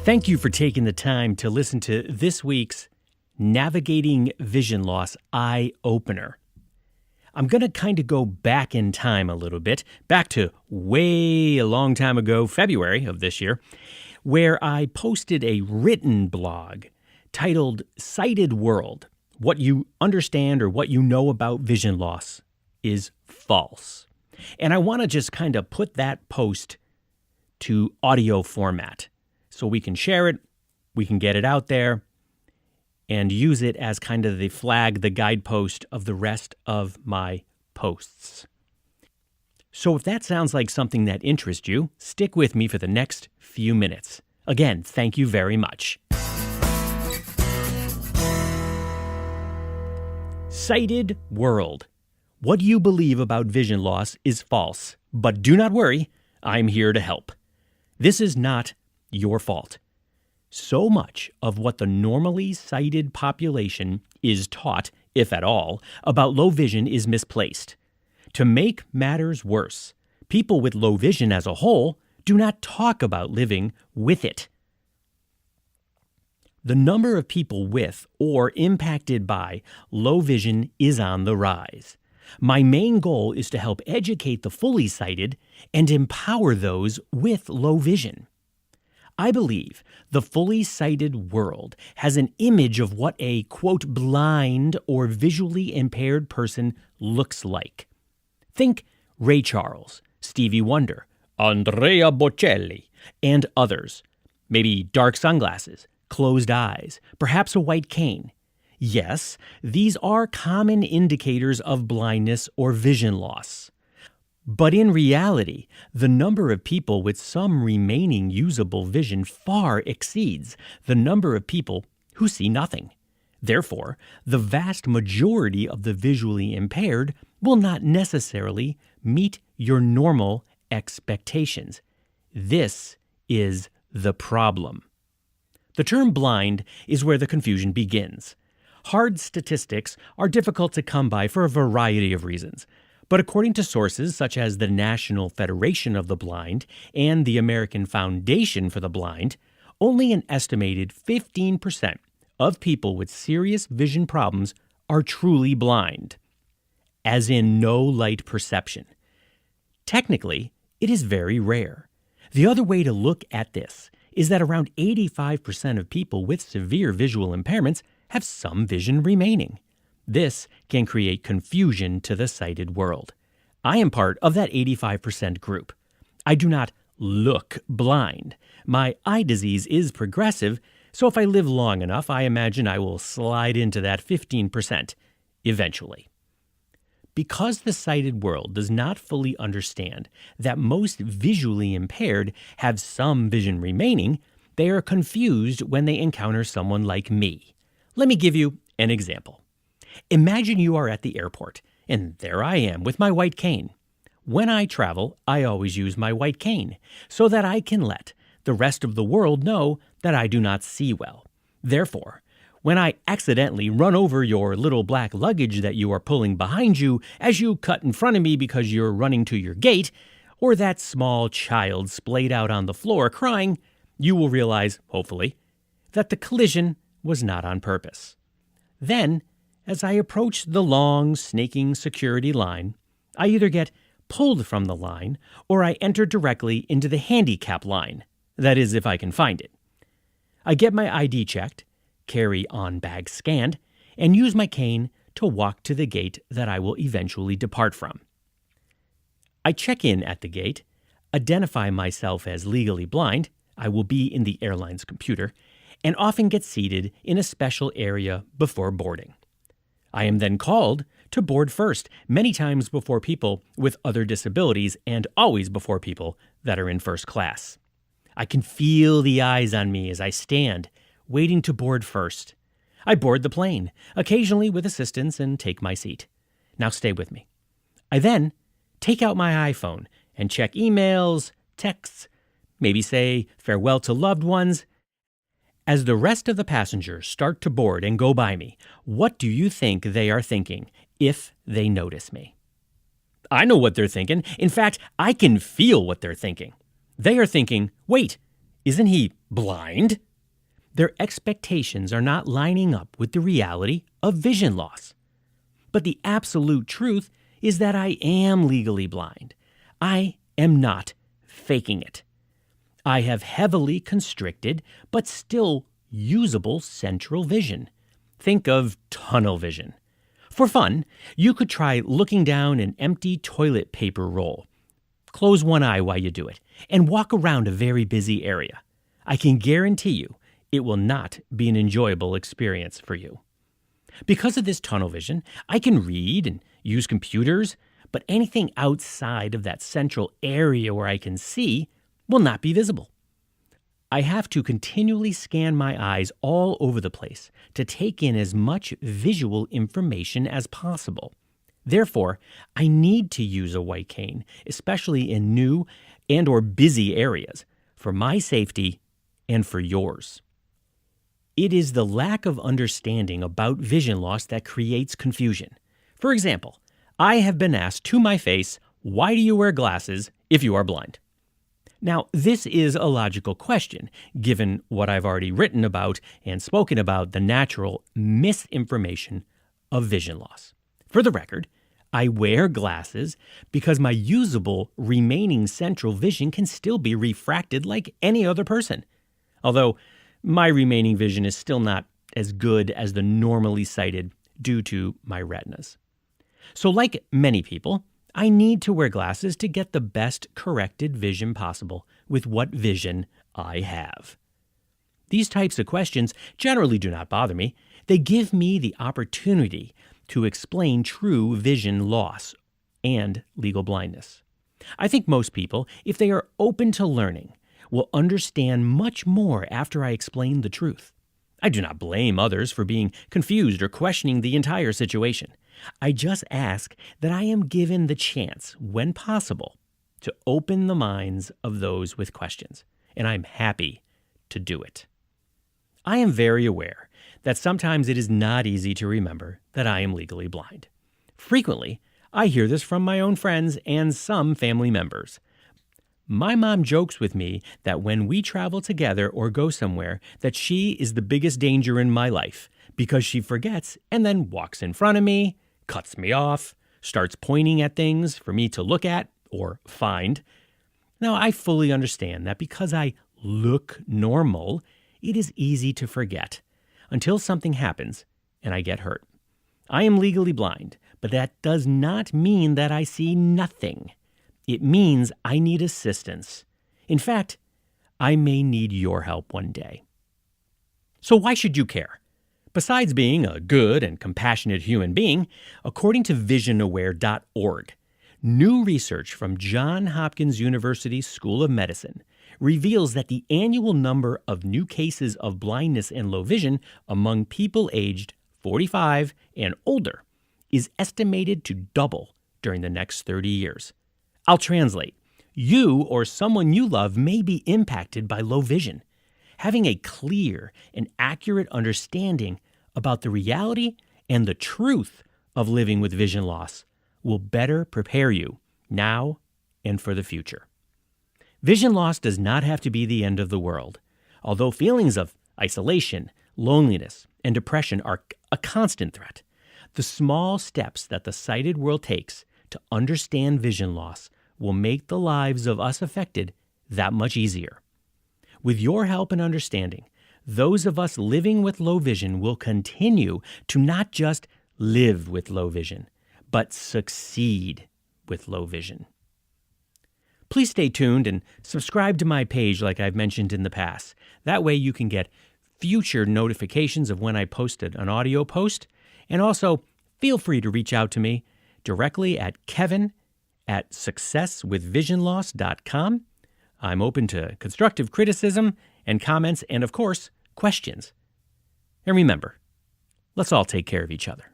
Thank you for taking the time to listen to this week's Navigating Vision Loss Eye Opener. I'm going to kind of go back in time a little bit, back to way a long time ago, February of this year, where I posted a written blog titled Sighted World, What You Understand or What You Know About Vision Loss is False. And I want to just kind of put that post to audio format so we can share it, we can get it out there, and use it as kind of the flag, the guidepost of the rest of my posts. So if that sounds like something that interests you, stick with me for the next few minutes. Again, thank you very much. Sighted World. What you believe about vision loss is false, but do not worry, I'm here to help. This is not your fault. So much of what the normally sighted population is taught, if at all, about low vision is misplaced. To make matters worse, people with low vision as a whole do not talk about living with it. The number of people with or impacted by low vision is on the rise. My main goal is to help educate the fully sighted and empower those with low vision. I believe the fully sighted world has an image of what a, quote, blind or visually impaired person looks like. Think Ray Charles, Stevie Wonder, Andrea Bocelli, and others. Maybe dark sunglasses, closed eyes, perhaps a white cane. Yes, these are common indicators of blindness or vision loss. But in reality, the number of people with some remaining usable vision far exceeds the number of people who see nothing. Therefore, the vast majority of the visually impaired will not necessarily meet your normal expectations. This is the problem. The term blind is where the confusion begins. Hard statistics are difficult to come by for a variety of reasons. But according to sources such as the National Federation of the Blind and the American Foundation for the Blind, only an estimated 15% of people with serious vision problems are truly blind, as in no light perception. Technically, it is very rare. The other way to look at this is that around 85% of people with severe visual impairments have some vision remaining. This can create confusion to the sighted world. I am part of that 85% group. I do not look blind. My eye disease is progressive, so if I live long enough, I imagine I will slide into that 15% eventually. Because the sighted world does not fully understand that most visually impaired have some vision remaining, they are confused when they encounter someone like me. Let me give you an example. Imagine you are at the airport, and there I am with my white cane. When I travel, I always use my white cane so that I can let the rest of the world know that I do not see well. Therefore, when I accidentally run over your little black luggage that you are pulling behind you as you cut in front of me because you're running to your gate, or that small child splayed out on the floor crying, you will realize, hopefully, that the collision was not on purpose. Then, as I approach the long, snaking security line, I either get pulled from the line or I enter directly into the handicap line. That is, if I can find it. I get my ID checked, carry on bag scanned, and use my cane to walk to the gate that I will eventually depart from. I check in at the gate, identify myself as legally blind, I will be in the airline's computer, and often get seated in a special area before boarding. I am then called to board first, many times before people with other disabilities and always before people that are in first class. I can feel the eyes on me as I stand, waiting to board first. I board the plane, occasionally with assistance, and take my seat. Now stay with me. I then take out my iPhone and check emails, texts, maybe say farewell to loved ones. As the rest of the passengers start to board and go by me, what do you think they are thinking if they notice me? I know what they're thinking. In fact, I can feel what they're thinking. They are thinking, wait, isn't he blind. Their expectations are not lining up with the reality of vision loss. But the absolute truth is that I am legally blind. I am not faking it. I have heavily constricted but still usable central vision. Think of tunnel vision. For fun, you could try looking down an empty toilet paper roll. Close one eye while you do it and walk around a very busy area. I can guarantee you it will not be an enjoyable experience for you. Because of this tunnel vision, I can read and use computers, but anything outside of that central area where I can see will not be visible. I have to continually scan my eyes all over the place to take in as much visual information as possible. Therefore, I need to use a white cane, especially in new and or busy areas, for my safety and for yours. It is the lack of understanding about vision loss that creates confusion. For example, I have been asked to my face, "Why do you wear glasses if you are blind?" Now, this is a logical question, given what I've already written about and spoken about the natural misinformation of vision loss. For the record, I wear glasses because my usable remaining central vision can still be refracted like any other person. Although my remaining vision is still not as good as the normally sighted due to my retinas. So like many people, I need to wear glasses to get the best corrected vision possible with what vision I have. These types of questions generally do not bother me. They give me the opportunity to explain true vision loss and legal blindness. I think most people, if they are open to learning, will understand much more after I explain the truth. I do not blame others for being confused or questioning the entire situation. I just ask that I am given the chance, when possible, to open the minds of those with questions, and I'm happy to do it. I am very aware that sometimes it is not easy to remember that I am legally blind. Frequently, I hear this from my own friends and some family members. My mom jokes with me that when we travel together or go somewhere, that she is the biggest danger in my life because she forgets and then walks in front of me, cuts me off, starts pointing at things for me to look at or find. Now, I fully understand that because I look normal, it is easy to forget until something happens and I get hurt. I am legally blind, but that does not mean that I see nothing. It means I need assistance. In fact, I may need your help one day. So why should you care? Besides being a good and compassionate human being, according to visionaware.org, new research from Johns Hopkins University School of Medicine reveals that the annual number of new cases of blindness and low vision among people aged 45 and older is estimated to double during the next 30 years. I'll translate. You or someone you love may be impacted by low vision. Having a clear and accurate understanding about the reality and the truth of living with vision loss will better prepare you now and for the future. Vision loss does not have to be the end of the world. Although feelings of isolation, loneliness, and depression are a constant threat, the small steps that the sighted world takes to understand vision loss will make the lives of us affected that much easier. With your help and understanding, those of us living with low vision will continue to not just live with low vision, but succeed with low vision. Please stay tuned and subscribe to my page like I've mentioned in the past. That way you can get future notifications of when I posted an audio post. And also, feel free to reach out to me directly at kevin@successwithvisionloss.com. I'm open to constructive criticism and comments and, of course, questions. And remember, let's all take care of each other.